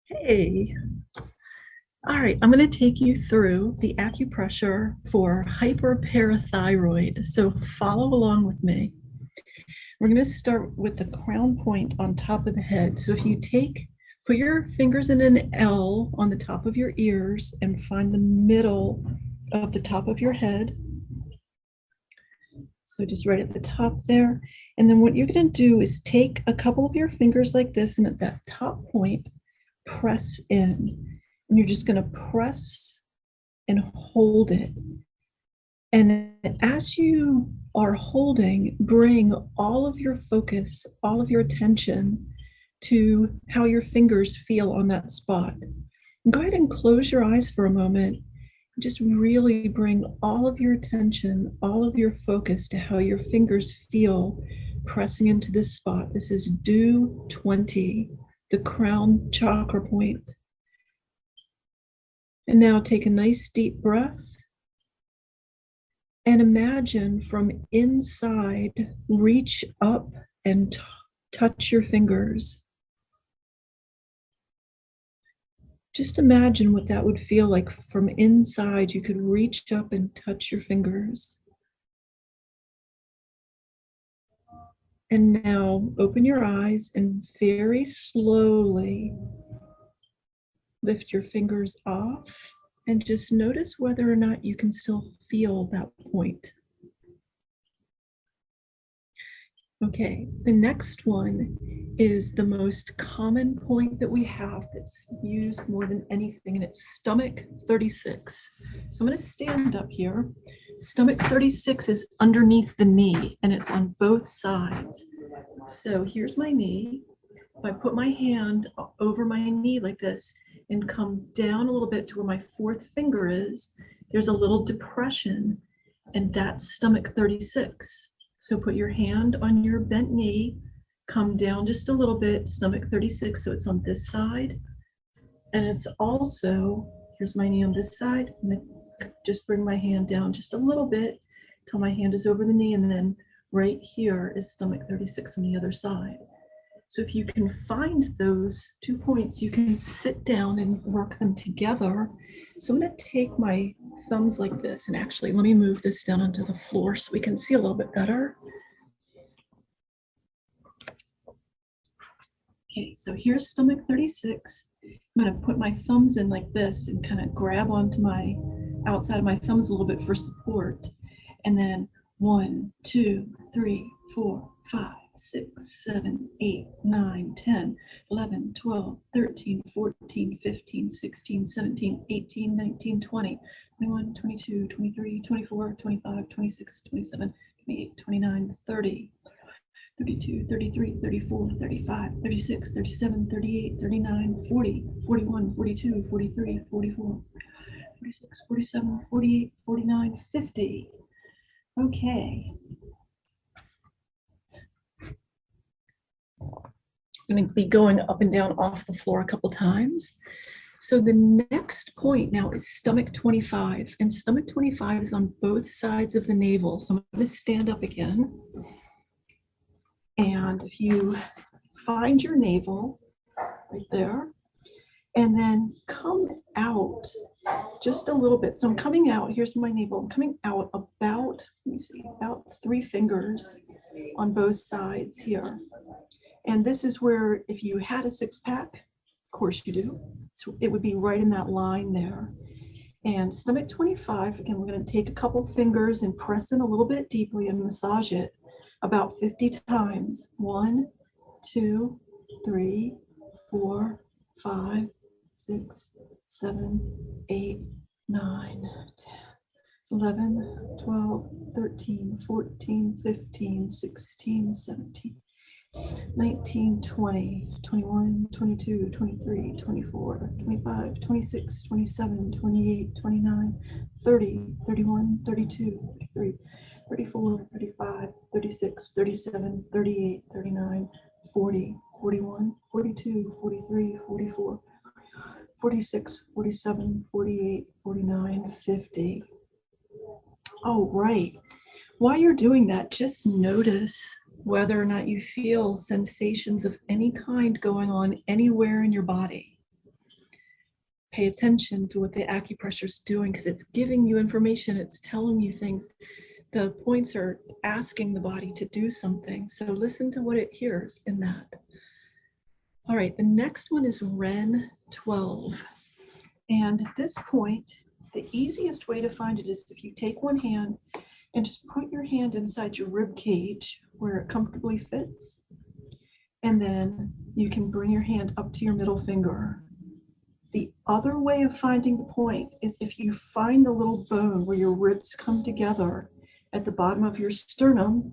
Hey, all right, I'm going to take you through the acupressure for hyperparathyroid. So follow along with me. We're going to start with the crown point on top of the head. So if you put your fingers in an L on the top of your ears and find the middle of the top of your head. So just right at the top there. And then what you're going to do is take a couple of your fingers like this, and at that top point, press in. And you're just going to press and hold it. And as you are holding, bring all of your focus, all of your attention to how your fingers feel on that spot. And go ahead and close your eyes for a moment. Just really bring all of your attention, all of your focus to how your fingers feel pressing into this spot. This is Do 20, the crown chakra point. And now take a nice deep breath and imagine from inside, reach up and touch your fingers. Just imagine what that would feel like from inside. You could reach up and touch your fingers. And now open your eyes and very slowly lift your fingers off and just notice whether or not you can still feel that point. Okay, the next one is the most common point that we have that's used more than anything, and it's stomach 36. So I'm going to stand up here. Stomach 36 is underneath the knee, and it's on both sides. So here's my knee. If I put my hand over my knee like this and come down a little bit to where my fourth finger is, there's a little depression, and that's stomach 36. So put your hand on your bent knee, come down just a little bit, stomach 36, so it's on this side. And it's also, here's my knee on this side. I'm going to just bring my hand down just a little bit till my hand is over the knee, and then right here is stomach 36 on the other side. So if you can find those 2 points, you can sit down and work them together. So I'm going to take my thumbs like this, and actually let me move this down onto the floor so we can see a little bit better. Okay, so here's stomach 36. I'm going to put my thumbs in like this and kind of grab onto my outside of my thumbs a little bit for support. And then 1, 2, 3, 4, 5, 6, 7, 8, 9, 10, 11, 12, 13, 14, 15, 16, 17, 18, 19, 20, 21, 22, 23, 24, 25, 26, 27, 28, 29, 30, 32, 33, 34, 35, 36, 37, 38, 39, 40, 41, 42, 43, 44, 46, 47, 48, 49, 50. Okay. I'm going to be going up and down off the floor a couple times. So the next point now is stomach 25, and stomach 25 is on both sides of the navel. So I'm going to stand up again. And if you find your navel right there, and then come out just a little bit. So I'm coming out, here's my navel, I'm coming out about, let me see, about 3 fingers on both sides here. And this is where, if you had a 6-pack, of course you do, so it would be right in that line there. And stomach 25, again, we're going to take a couple fingers and press in a little bit deeply and massage it about 50 times. 1, 2, 3, 4, 5, 6, 7, 8, 9, 10, 11, 12, 13, 14, 15, 16, 17, 19, 20, 21, 22, 23, 24, 25, 26, 27, 28, 29, 30, 31, 32, 33, 34, 35, 36, 37, 38, 39, 40, 41, 42, 43, 44, 46, 47, 48, 49, 50. Oh, right. While you're doing that, just notice whether or not you feel sensations of any kind going on anywhere in your body. pay attention to what the acupressure is doing, because it's giving you information, it's telling you things. The points are asking the body to do something. So listen to what it hears in that. All right, the next one is Ren 12. And at this point, the easiest way to find it is if you take one hand and just put your hand inside your rib cage where it comfortably fits. And then you can bring your hand up to your middle finger. The other way of finding the point is if you find the little bone where your ribs come together at the bottom of your sternum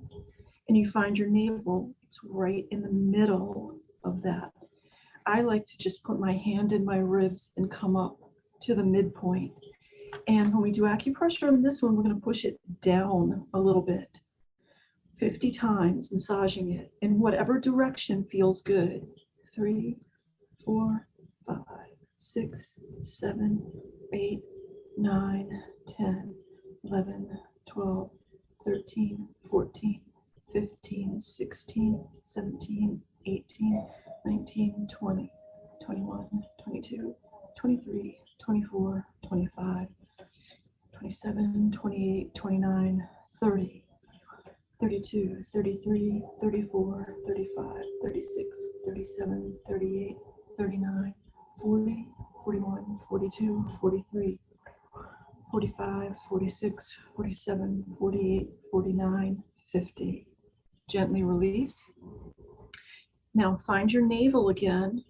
and you find your navel, it's right in the middle of that. I like to just put my hand in my ribs and come up to the midpoint. And when we do acupressure on this one, we're going to push it down a little bit, 50 times, massaging it in whatever direction feels good. 3, 4, 5, 6, 7, 8, 9, 10, 11, 12, 13, 14, 15, 16, 17, 18, 19, 20, 21, 22, 23, 24, 25, 27, 28, 29, 30, 32, 33, 34, 35, 36, 37, 38, 39, 40, 41, 42, 43, 45, 46, 47, 48, 49, 50. Gently release. Now find your navel again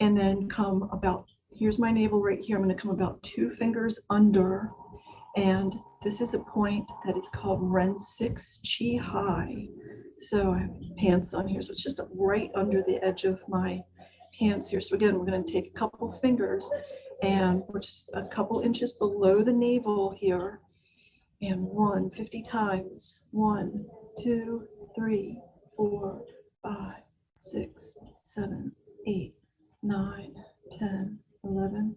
and then come about, here's my navel right here. I'm going to come about 2 fingers under, and this is a point that is called Ren 6 Chi High. So I have pants on here, so it's just right under the edge of my hands here. So again, we're going to take a couple fingers and we're just a couple inches below the navel here, and 50 times. 1, 2, 3, 4, 5, 6, 7, 8, 9, 10, 11,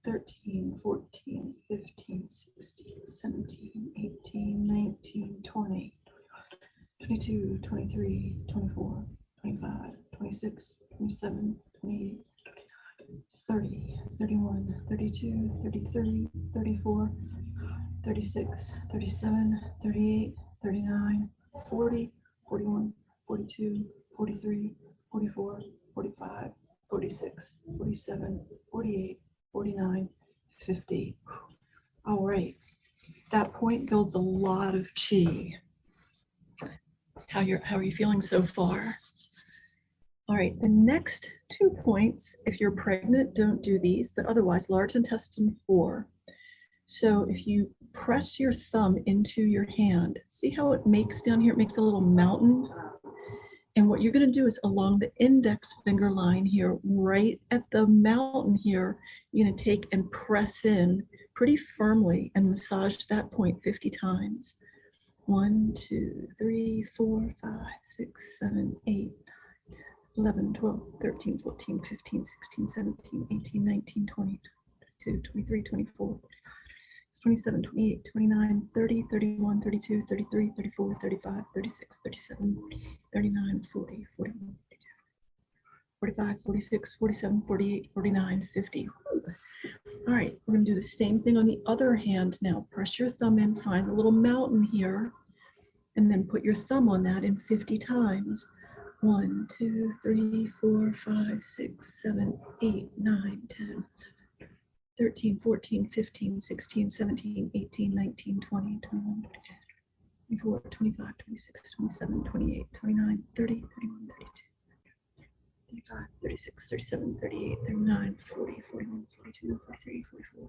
13, 14, 15, 16, 17, 18, 19, 20, 22, 23, 24, 25, 26, 27, 28, 30, 31, 32, 33, 34, 36, 37, 38, 39, 40, 41, 42, 43, 44, 45, 46, 47, 48, 49, 50. All right, that point builds a lot of chi. How are you feeling so far? All right, the next 2 points, if you're pregnant, don't do these, but otherwise, large intestine 4. So if you press your thumb into your hand, see how it makes down here? It makes a little mountain. And what you're going to do is along the index finger line here, right at the mountain here, you're going to take and press in pretty firmly and massage that point 50 times. 1, 2, 3, 4, 5, 6, 7, 8, 11, 12, 13, 14, 15, 16, 17, 18, 19, 20, 22, 23, 24, 27, 28, 29, 30, 31, 32, 33, 34, 35, 36, 37, 39, 40, 41, 42, 45, 46, 47, 48, 49, 50. All right, we're going to do the same thing on the other hand now. Press your thumb in, find the little mountain here, and then put your thumb on that in 50 times. 1, 2, 3, 4, 5, 6, 7, 8, 9, 10, 13, 14, 15, 16, 17, 18, 19, 20, 21, 22, 24, 25, 26, 27, 28, 29, 30, 31, 32, 35, 36, 37, 38, 39, 40, 41, 42, 43, 44, 45,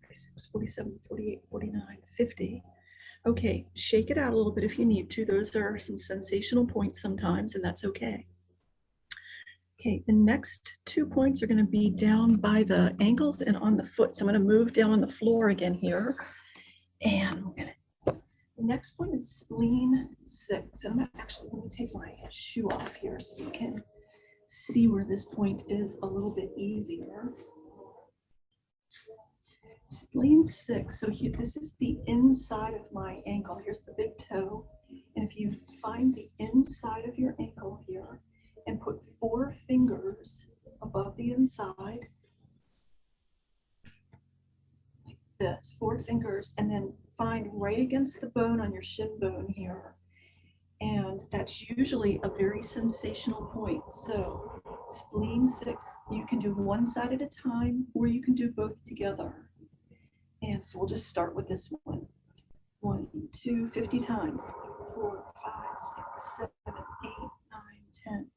46, 47, 48, 49, 50. Okay, shake it out a little bit if you need to. Those are some sensational points sometimes, and that's okay. Okay, the next 2 points are going to be down by the ankles and on the foot. So I'm going to move down on the floor again here. And the next one is spleen 6. And I'm actually going to take my shoe off here so you can see where this point is a little bit easier. Spleen 6, so here, this is the inside of my ankle. Here's the big toe. And if you find the inside of your ankle here and put 4 fingers above the inside, this, 4 fingers, and then find right against the bone on your shin bone here. And that's usually a very sensational point. So spleen 6, you can do one side at a time, or you can do both together. And so we'll just start with this one. 1, 2, 50 times. 4, 5, 6, 7, 8, 9, 10,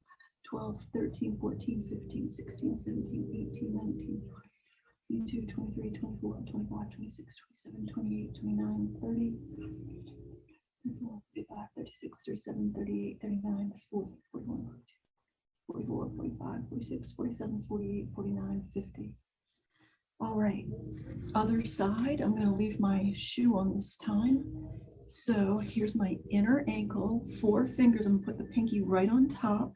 12, 13, 14, 15, 16, 17, 18, 19, 22, 23, 24, 25, 26, 27, 28, 29, 30, 34, 35, 36, 37, 38, 39, 40, 41, 44, 45, 46, 47, 48, 49, 50. All right, other side, I'm going to leave my shoe on this time. So here's my inner ankle, 4 fingers. I'm going to put the pinky right on top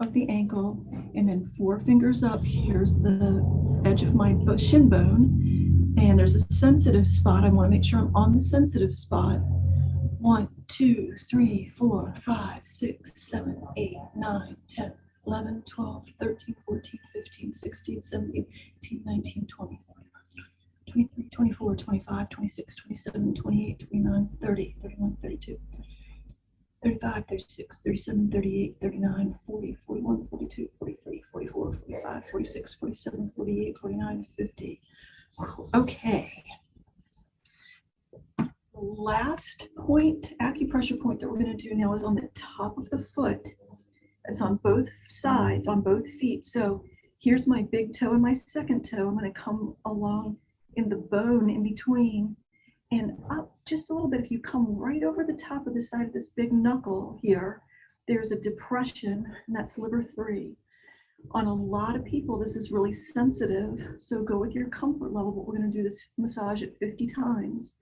of the ankle, and then 4 fingers up. Here's the edge of my shin bone, and there's a sensitive spot. I want to make sure I'm on the sensitive spot. 1, 2, 3, 4, 5, 6, 7, 8, 9, 10, 11, 12, 13, 14, 15, 16, 17, 18, 19, 20, 23, 24, 25, 26, 27, 28, 29, 30, 31, 32, 35, 36, 37, 38, 39, 40, 41, 42, 43, 44, 45, 46, 47, 48, 49, 50. Okay. Last point, acupressure point that we're going to do now is on the top of the foot. It's on both sides, on both feet. So here's my big toe and my second toe. I'm going to come along in the bone in between and up just a little bit. If you come right over the top of the side of this big knuckle here, there's a depression, and that's liver 3. On a lot of people, this is really sensitive, so go with your comfort level, but we're going to do this massage at 50 times.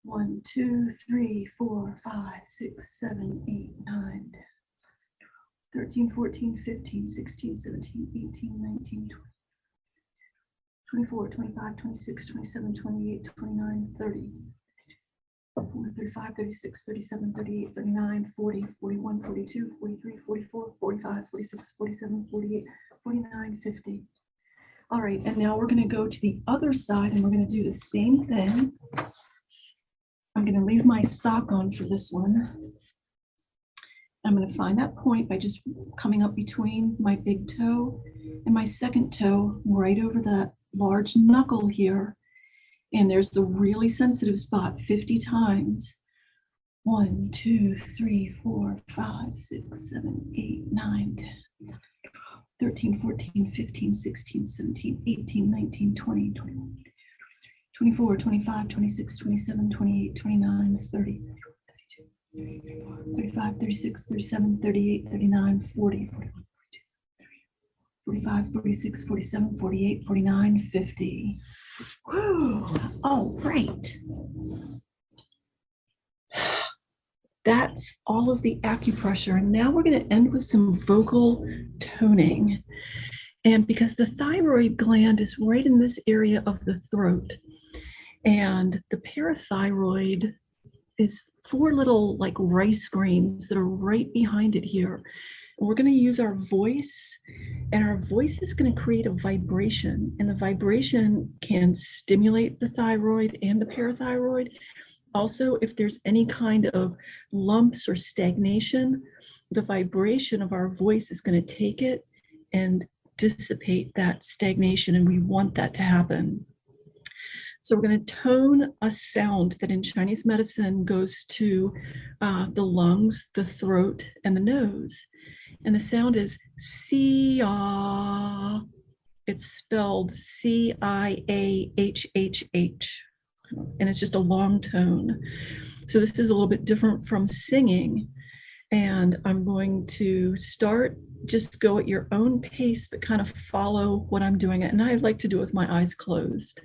1, 2, 3, 4, 5, 6, 7, 8, 9, 10, 13, 14, 15, 16, 17, 18, 19, 20. 24, 25, 26, 27, 28, 29, 30, 35, 36, 37, 38, 39, 40, 41, 42, 43, 44, 45, 46, 47, 48, 49, 50. All right, and now we're going to go to the other side, and we're going to do the same thing. I'm going to leave my sock on for this one. I'm going to find that point by just coming up between my big toe and my second toe, right over that large knuckle here. And there's the really sensitive spot 50 times. 1, 2, 3, 4, 5, 6, 7, 8, 9, 10, 13, 14, 15, 16, 17, 18, 19, 20, 21, 24, 25, 26, 27, 28, 29, 30, 32, 35, 36, 37, 38, 39, 40, 41, 45, 46, 47, 48, 49, 50. Whew. All right. That's all of the acupressure. And now we're going to end with some vocal toning. And because the thyroid gland is right in this area of the throat, and the parathyroid is 4 little like rice grains that are right behind it here. And we're going to use our voice, and our voice is going to create a vibration, and the vibration can stimulate the thyroid and the parathyroid. Also, if there's any kind of lumps or stagnation, the vibration of our voice is going to take it and dissipate that stagnation, and we want that to happen. So we're going to tone a sound that in Chinese medicine goes to the lungs, the throat, and the nose. And the sound is Cia. It's spelled C-I-A-H-H-H. And it's just a long tone. So this is a little bit different from singing. And I'm going to start, just go at your own pace, but kind of follow what I'm doing. And I like to do it with my eyes closed.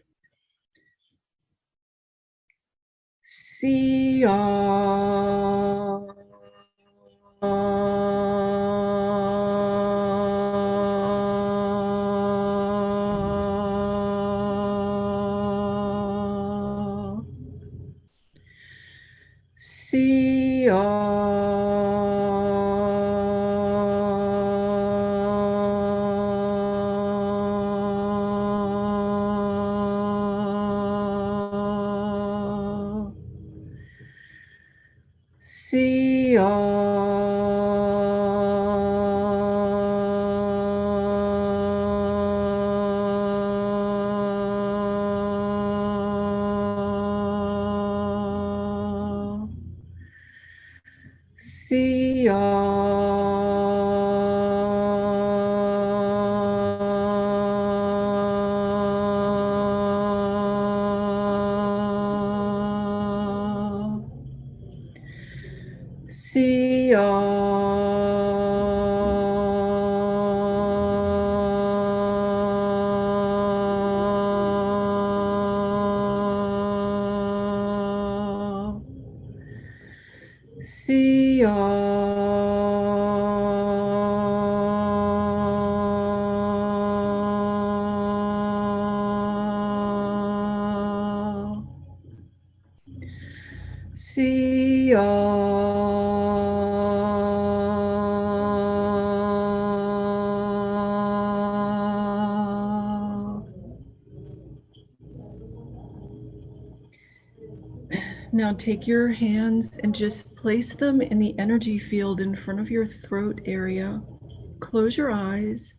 Cia. Now take your hands and just place them in the energy field in front of your throat area. Close your eyes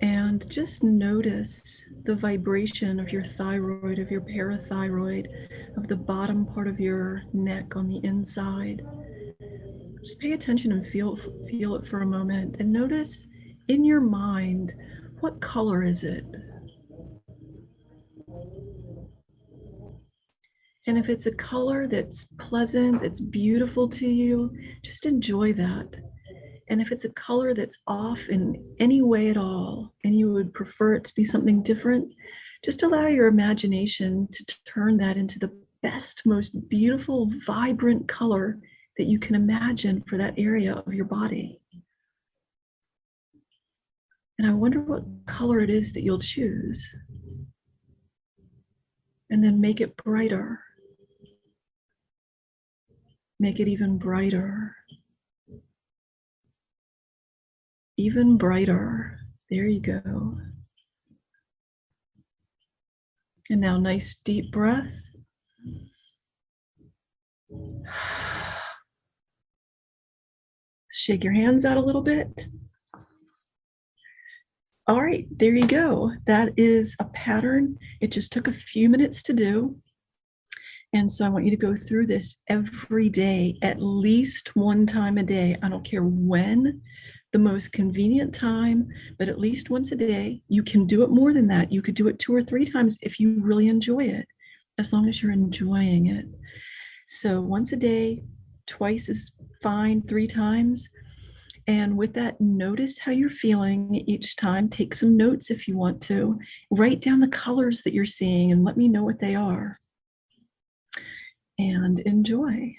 and just notice the vibration of your thyroid, of your parathyroid, of the bottom part of your neck on the inside. Just pay attention and feel it for a moment and notice in your mind, what color is it? And if it's a color that's pleasant, that's beautiful to you, just enjoy that. And if it's a color that's off in any way at all, and you would prefer it to be something different, just allow your imagination to turn that into the best, most beautiful, vibrant color that you can imagine for that area of your body. And I wonder what color it is that you'll choose. And then make it brighter. Make it even brighter. Even brighter. There you go. And now nice deep breath. Shake your hands out a little bit. All right, there you go. That is a pattern. It just took a few minutes to do. And so I want you to go through this every day, at least one time a day. I don't care when, the most convenient time, but at least once a day. You can do it more than that. You could do it 2 or 3 times if you really enjoy it, as long as you're enjoying it. So once a day, twice is fine, 3 times. And with that, notice how you're feeling each time. Take some notes if you want to. Write down the colors that you're seeing and let me know what they are. And enjoy.